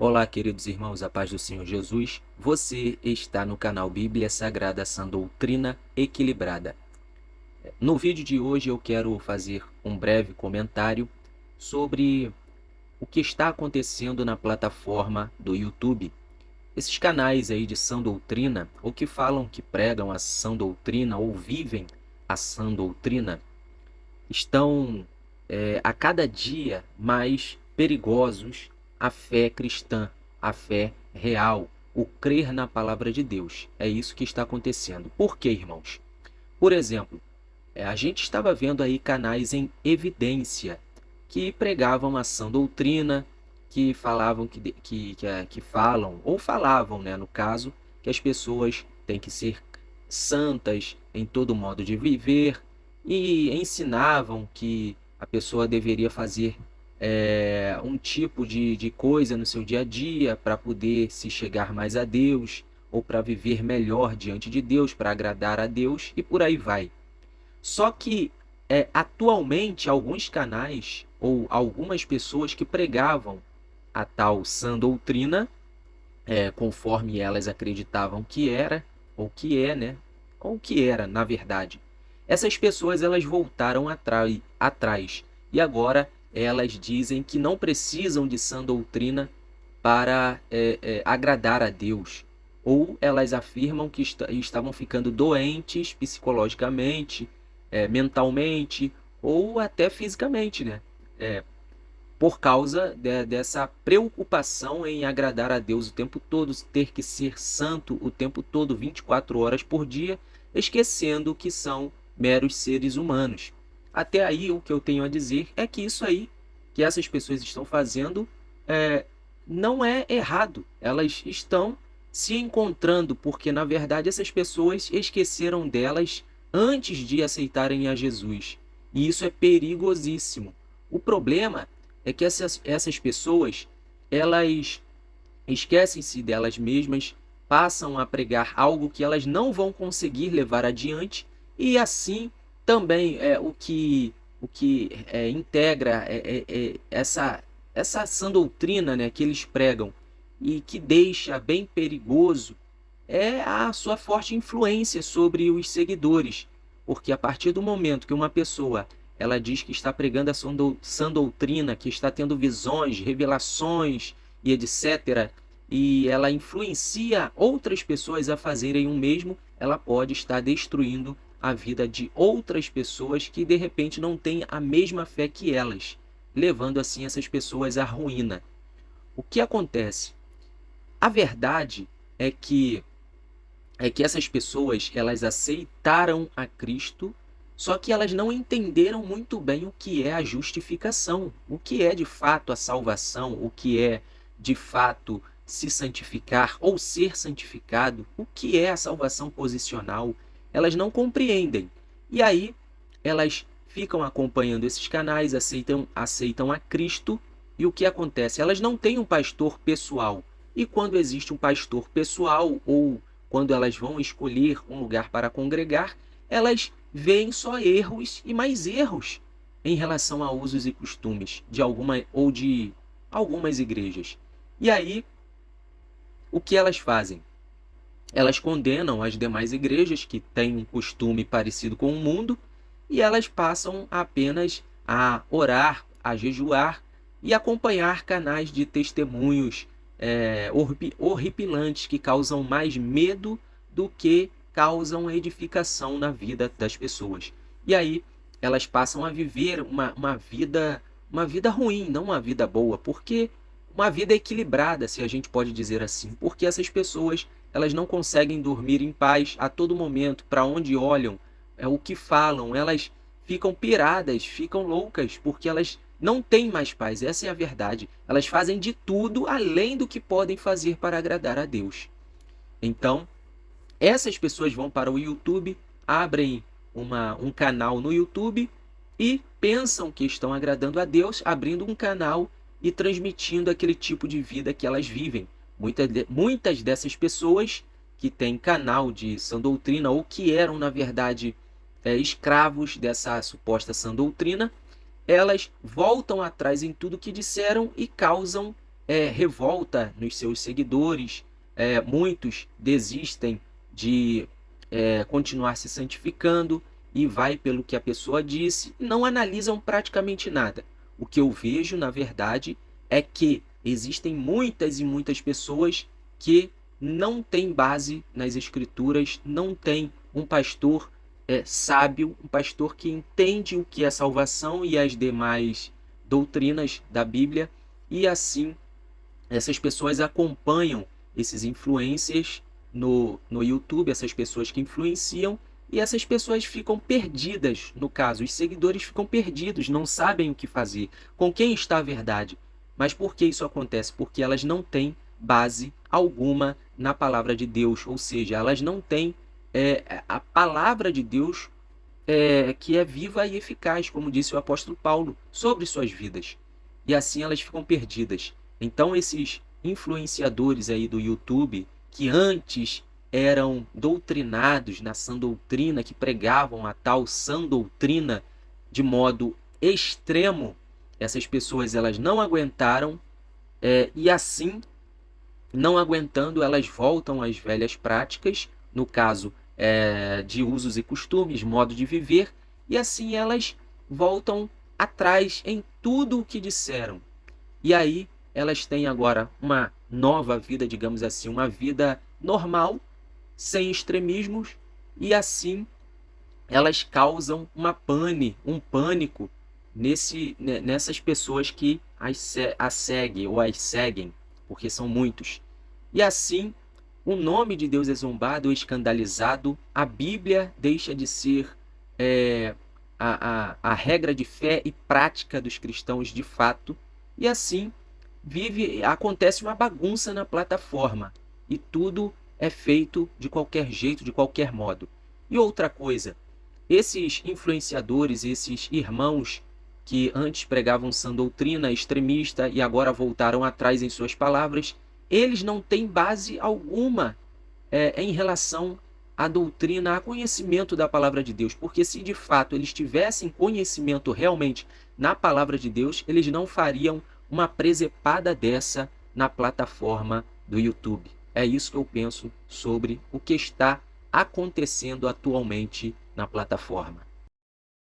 Olá, queridos irmãos, a paz do Senhor Jesus. Você está no canal Bíblia Sagrada Sã Doutrina Equilibrada. No vídeo de hoje eu quero fazer um breve comentário sobre o que está acontecendo na plataforma do YouTube. Esses canais aí de sã doutrina, ou que falam que pregam a sã doutrina ou vivem a sã doutrina, estão a cada dia mais perigosos à fé cristã, à fé real, o crer na palavra de Deus. É isso que está acontecendo. Por quê, irmãos? Por exemplo, a gente estava vendo aí canais em evidência que pregavam a sã doutrina, que falavam que falam, ou falavam, né, no caso, que as pessoas têm que ser santas em todo modo de viver, e ensinavam que a pessoa deveria fazer um tipo de coisa no seu dia a dia para poder se chegar mais a Deus, ou para viver melhor diante de Deus, para agradar a Deus, e por aí vai. Só que atualmente alguns canais ou algumas pessoas que pregavam a tal sã doutrina, conforme elas acreditavam que era, ou que é, né? Ou que era, na verdade. Essas pessoas elas voltaram atrás e agora elas dizem que não precisam de sã doutrina para agradar a Deus. Ou elas afirmam que estavam ficando doentes psicologicamente, mentalmente ou até fisicamente, né? Por causa dessa preocupação em agradar a Deus o tempo todo, ter que ser santo o tempo todo, 24 horas por dia, esquecendo que são meros seres humanos. Até aí, o que eu tenho a dizer é que isso aí, que essas pessoas estão fazendo, é, não é errado. Elas estão se encontrando, porque na verdade essas pessoas esqueceram delas antes de aceitarem a Jesus. E isso é perigosíssimo. O problema é que essas pessoas, elas esquecem-se delas mesmas, passam a pregar algo que elas não vão conseguir levar adiante, e assim também o que integra essa sã doutrina, né, que eles pregam e que deixa bem perigoso é a sua forte influência sobre os seguidores, porque a partir do momento que uma pessoa ela diz que está pregando a sã doutrina, que está tendo visões, revelações e etc., e ela influencia outras pessoas a fazerem o mesmo, ela pode estar destruindo a vida de outras pessoas que de repente não têm a mesma fé que elas, levando assim essas pessoas à ruína. O que acontece? A verdade é que essas pessoas elas aceitaram a Cristo, só que elas não entenderam muito bem o que é a justificação, o que é de fato a salvação, o que é de fato se santificar ou ser santificado, o que é a salvação posicional. Elas não compreendem. E aí elas ficam acompanhando esses canais, aceitam a Cristo, e o que acontece? Elas não têm um pastor pessoal. E quando existe um pastor pessoal, ou quando elas vão escolher um lugar para congregar, elas veem só erros e mais erros em relação a usos e costumes de algumas igrejas. E aí, o que elas fazem? Elas condenam as demais igrejas que têm um costume parecido com o mundo, e elas passam apenas a orar, a jejuar e acompanhar canais de testemunhos horripilantes que causam mais medo do que causam edificação na vida das pessoas. E aí elas passam a viver uma vida ruim, não uma vida boa, porque uma vida equilibrada, se a gente pode dizer assim, porque essas pessoas elas não conseguem dormir em paz a todo momento, para onde olham, o que falam, elas ficam piradas, ficam loucas, porque elas não têm mais paz, essa é a verdade. Elas fazem de tudo além do que podem fazer para agradar a Deus. Então, essas pessoas vão para o YouTube, abrem um canal no YouTube e pensam que estão agradando a Deus, abrindo um canal e transmitindo aquele tipo de vida que elas vivem. Muitas dessas pessoas que têm canal de sã doutrina, ou que eram, na verdade, escravos dessa suposta sã doutrina, elas voltam atrás em tudo que disseram e causam revolta nos seus seguidores, muitos desistem de continuar se santificando e vai pelo que a pessoa disse, não analisam praticamente nada. O que eu vejo, na verdade, é que existem muitas e muitas pessoas que não têm base nas escrituras, não tem um pastor sábio, um pastor que entende o que é salvação e as demais doutrinas da Bíblia, e assim essas pessoas acompanham esses influencers no YouTube, essas pessoas que influenciam, e essas pessoas ficam perdidas, no caso, os seguidores ficam perdidos, não sabem o que fazer, com quem está a verdade. Mas por que isso acontece? Porque elas não têm base alguma na palavra de Deus, ou seja, elas não têm a palavra de Deus que é viva e eficaz, como disse o apóstolo Paulo, sobre suas vidas. E assim elas ficam perdidas. Então esses influenciadores aí do YouTube, que antes eram doutrinados na sã doutrina, que pregavam a tal sã doutrina de modo extremo, essas pessoas elas não aguentaram, e assim, não aguentando, elas voltam às velhas práticas, no caso de usos e costumes, modo de viver, e assim elas voltam atrás em tudo o que disseram. E aí elas têm agora uma nova vida, digamos assim, uma vida normal, sem extremismos, e assim elas causam um pânico nessas pessoas que as seguem ou as seguem, porque são muitos. E assim, o nome de Deus é zombado ou escandalizado, a Bíblia deixa de ser a regra de fé e prática dos cristãos de fato, e assim acontece uma bagunça na plataforma, e tudo é feito de qualquer jeito, de qualquer modo. E outra coisa, esses influenciadores, esses irmãos que antes pregavam sã doutrina extremista e agora voltaram atrás em suas palavras, eles não têm base alguma em relação à doutrina, a conhecimento da palavra de Deus, porque se de fato eles tivessem conhecimento realmente na palavra de Deus, eles não fariam uma presepada dessa na plataforma do YouTube. É isso que eu penso sobre o que está acontecendo atualmente na plataforma.